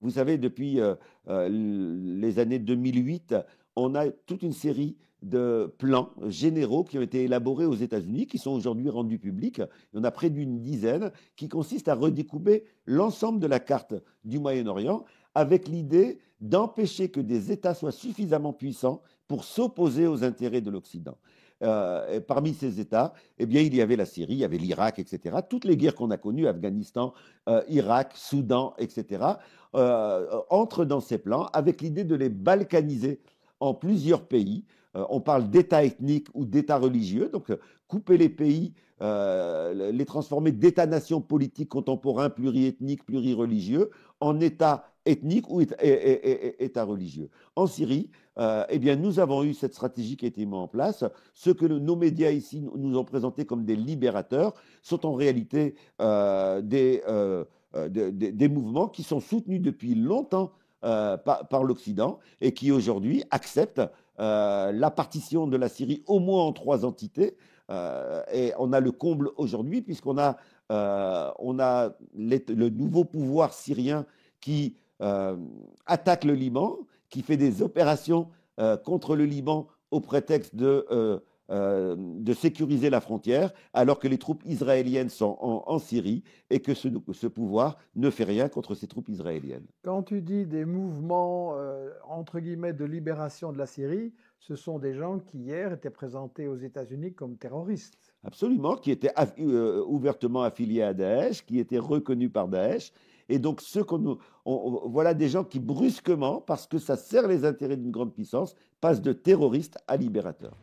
Vous savez, depuis les années 2008, on a toute une série de plans généraux qui ont été élaborés aux États-Unis, qui sont aujourd'hui rendus publics. Il y en a près d'une dizaine, qui consistent à redécouper l'ensemble de la carte du Moyen-Orient, avec l'idée d'empêcher que des États soient suffisamment puissants pour s'opposer aux intérêts de l'Occident. Et parmi ces États, eh bien, il y avait la Syrie, il y avait l'Irak, etc. Toutes les guerres qu'on a connues, Afghanistan, Irak, Soudan, etc., entrent dans ces plans avec l'idée de les balkaniser en plusieurs pays. On parle d'États ethniques ou d'États religieux, donc couper les pays, les transformer d'États-nations politiques contemporains, pluriethniques, plurireligieux, en États ethniques ou États religieux. En Syrie, eh bien, nous avons eu cette stratégie qui a été mise en place. Ce que nos médias ici nous ont présenté comme des libérateurs sont en réalité des mouvements qui sont soutenus depuis longtemps par l'Occident et qui aujourd'hui acceptent la partition de la Syrie au moins en trois entités. Et on a le comble aujourd'hui puisqu'on a le nouveau pouvoir syrien qui attaque le Liban, qui fait des opérations contre le Liban au prétexte de sécuriser la frontière, alors que les troupes israéliennes sont en Syrie et que ce pouvoir ne fait rien contre ces troupes israéliennes. Quand tu dis des mouvements, entre guillemets, de libération de la Syrie, ce sont des gens qui hier étaient présentés aux États-Unis comme terroristes. Absolument, qui était ouvertement affilié à Daesh, qui était reconnu par Daesh. Et donc, voilà des gens qui brusquement, parce que ça sert les intérêts d'une grande puissance, passent de terroristes à libérateurs.